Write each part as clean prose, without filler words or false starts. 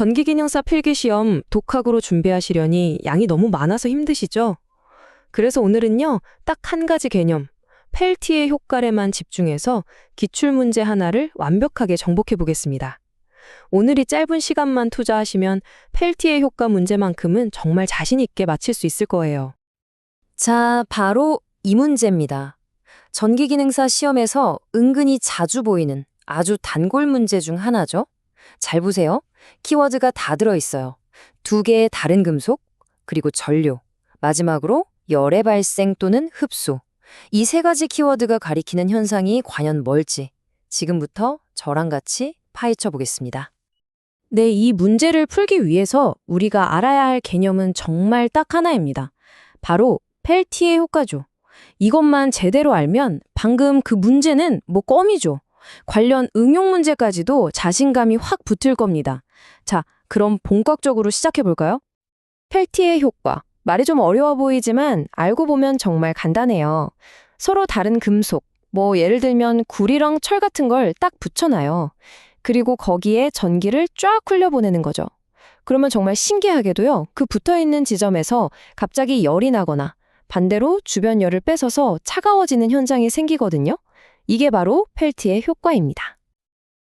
전기기능사 필기시험 독학으로 준비하시려니 양이 너무 많아서 힘드시죠? 그래서 오늘은요, 딱 한 가지 개념, 펠티의 효과에만 집중해서 기출문제 하나를 완벽하게 정복해 보겠습니다. 오늘이 짧은 시간만 투자하시면 펠티의 효과 문제만큼은 정말 자신 있게 맞힐 수 있을 거예요. 자, 바로 이 문제입니다. 전기기능사 시험에서 은근히 자주 보이는 아주 단골 문제 중 하나죠. 잘 보세요. 키워드가 다 들어있어요. 두 개의 다른 금속, 그리고 전류, 마지막으로 열의 발생 또는 흡수. 이 세 가지 키워드가 가리키는 현상이 과연 뭘지 지금부터 저랑 같이 파헤쳐 보겠습니다. 네, 이 문제를 풀기 위해서 우리가 알아야 할 개념은 정말 딱 하나입니다. 바로 펠티의 효과죠. 이것만 제대로 알면 방금 그 문제는 껌이죠. 관련 응용 문제까지도 자신감이 확 붙을 겁니다. 자, 그럼 본격적으로 시작해 볼까요? 펠티의 효과. 말이 좀 어려워 보이지만 알고 보면 정말 간단해요. 서로 다른 금속, 예를 들면 구리랑 철 같은 걸 딱 붙여놔요. 그리고 거기에 전기를 쫙 흘려보내는 거죠. 그러면 정말 신기하게도요, 그 붙어있는 지점에서 갑자기 열이 나거나 반대로 주변 열을 뺏어서 차가워지는 현상이 생기거든요. 이게 바로 펠티의 효과입니다.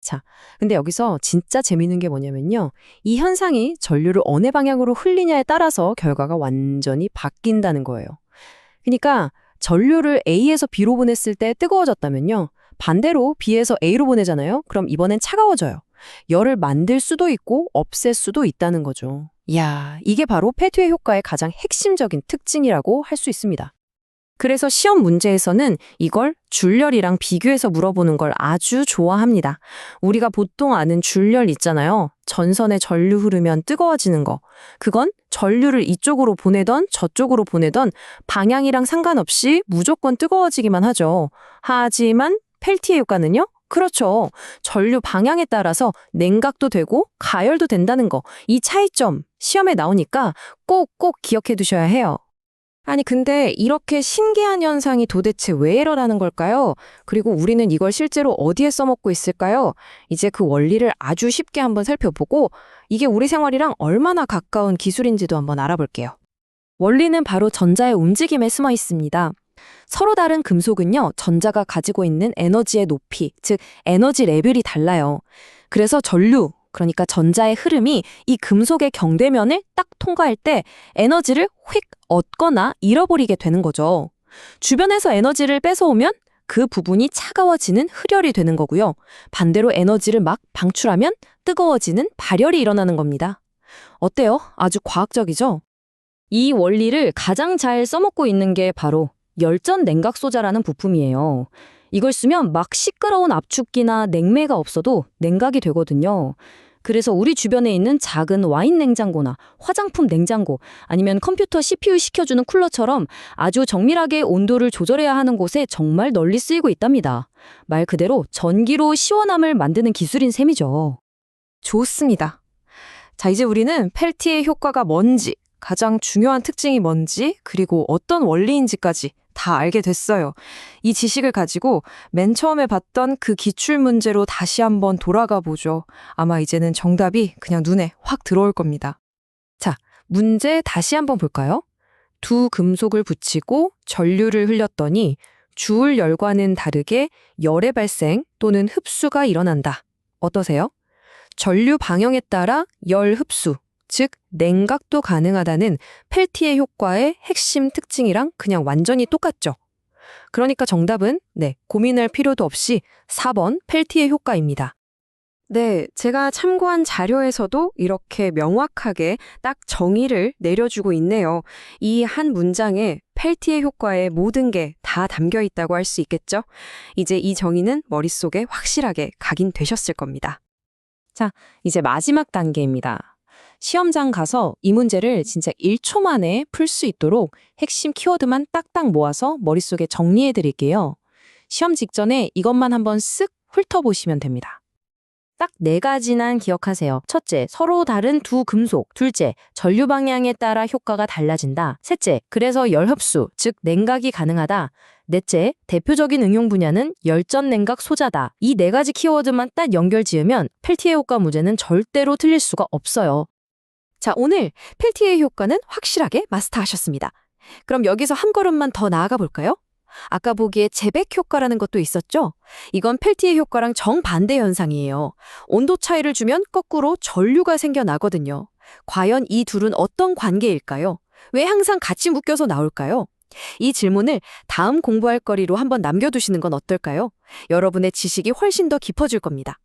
자, 근데 여기서 진짜 재밌는 게 뭐냐면요. 이 현상이 전류를 어느 방향으로 흘리냐에 따라서 결과가 완전히 바뀐다는 거예요. 그러니까 전류를 A에서 B로 보냈을 때 뜨거워졌다면요. 반대로 B에서 A로 보내잖아요. 그럼 이번엔 차가워져요. 열을 만들 수도 있고 없앨 수도 있다는 거죠. 이야, 이게 바로 펠티의 효과의 가장 핵심적인 특징이라고 할 수 있습니다. 그래서 시험 문제에서는 이걸 줄열이랑 비교해서 물어보는 걸 아주 좋아합니다. 우리가 보통 아는 줄열 있잖아요. 전선에 전류 흐르면 뜨거워지는 거. 그건 전류를 이쪽으로 보내던 저쪽으로 보내던 방향이랑 상관없이 무조건 뜨거워지기만 하죠. 하지만 펠티의 효과는요? 그렇죠. 전류 방향에 따라서 냉각도 되고 가열도 된다는 거. 이 차이점 시험에 나오니까 꼭꼭 기억해 두셔야 해요. 아니, 근데 이렇게 신기한 현상이 도대체 왜 일어나는 걸까요? 그리고 우리는 이걸 실제로 어디에 써먹고 있을까요? 이제 그 원리를 아주 쉽게 한번 살펴보고 이게 우리 생활이랑 얼마나 가까운 기술인지도 한번 알아볼게요. 원리는 바로 전자의 움직임에 숨어 있습니다. 서로 다른 금속은요, 전자가 가지고 있는 에너지의 높이, 즉 에너지 레벨이 달라요. 그래서 전류, 그러니까 전자의 흐름이 이 금속의 경대면을 딱 통과할 때 에너지를 휙 얻거나 잃어버리게 되는 거죠. 주변에서 에너지를 뺏어오면 그 부분이 차가워지는 흡열이 되는 거고요. 반대로 에너지를 막 방출하면 뜨거워지는 발열이 일어나는 겁니다. 어때요? 아주 과학적이죠? 이 원리를 가장 잘 써먹고 있는 게 바로 열전 냉각소자라는 부품이에요. 이걸 쓰면 막 시끄러운 압축기나 냉매가 없어도 냉각이 되거든요. 그래서 우리 주변에 있는 작은 와인 냉장고나 화장품 냉장고 아니면 컴퓨터 CPU 식혀주는 쿨러처럼 아주 정밀하게 온도를 조절해야 하는 곳에 정말 널리 쓰이고 있답니다. 말 그대로 전기로 시원함을 만드는 기술인 셈이죠. 좋습니다. 자, 이제 우리는 펠티의 효과가 뭔지, 가장 중요한 특징이 뭔지, 그리고 어떤 원리인지까지 다 알게 됐어요. 이 지식을 가지고 맨 처음에 봤던 그 기출문제로 다시 한번 돌아가 보죠. 아마 이제는 정답이 그냥 눈에 확 들어올 겁니다. 자, 문제 다시 한번 볼까요? 두 금속을 붙이고 전류를 흘렸더니 주울 열과는 다르게 열의 발생 또는 흡수가 일어난다. 어떠세요? 전류 방향에 따라 열 흡수, 즉 냉각도 가능하다는 펠티의 효과의 핵심 특징이랑 그냥 완전히 똑같죠. 그러니까 정답은 고민할 필요도 없이 4번 펠티의 효과입니다. 네, 제가 참고한 자료에서도 이렇게 명확하게 딱 정의를 내려주고 있네요. 이 한 문장에 펠티의 효과의 모든 게 다 담겨 있다고 할 수 있겠죠? 이제 이 정의는 머릿속에 확실하게 각인되셨을 겁니다. 자, 이제 마지막 단계입니다. 시험장 가서 이 문제를 진짜 1초 만에 풀 수 있도록 핵심 키워드만 딱딱 모아서 머릿속에 정리해 드릴게요. 시험 직전에 이것만 한번 쓱 훑어보시면 됩니다. 딱 4가지만 기억하세요. 첫째, 서로 다른 두 금속. 둘째, 전류 방향에 따라 효과가 달라진다. 셋째, 그래서 열흡수, 즉 냉각이 가능하다. 넷째, 대표적인 응용 분야는 열전 냉각 소자다. 이 4가지 키워드만 딱 연결 지으면 펠티의 효과 문제는 절대로 틀릴 수가 없어요. 자, 오늘 펠티의 효과는 확실하게 마스터하셨습니다. 그럼 여기서 한 걸음만 더 나아가 볼까요? 아까 보기에 제백 효과라는 것도 있었죠? 이건 펠티의 효과랑 정반대 현상이에요. 온도 차이를 주면 거꾸로 전류가 생겨나거든요. 과연 이 둘은 어떤 관계일까요? 왜 항상 같이 묶여서 나올까요? 이 질문을 다음 공부할 거리로 한번 남겨두시는 건 어떨까요? 여러분의 지식이 훨씬 더 깊어질 겁니다.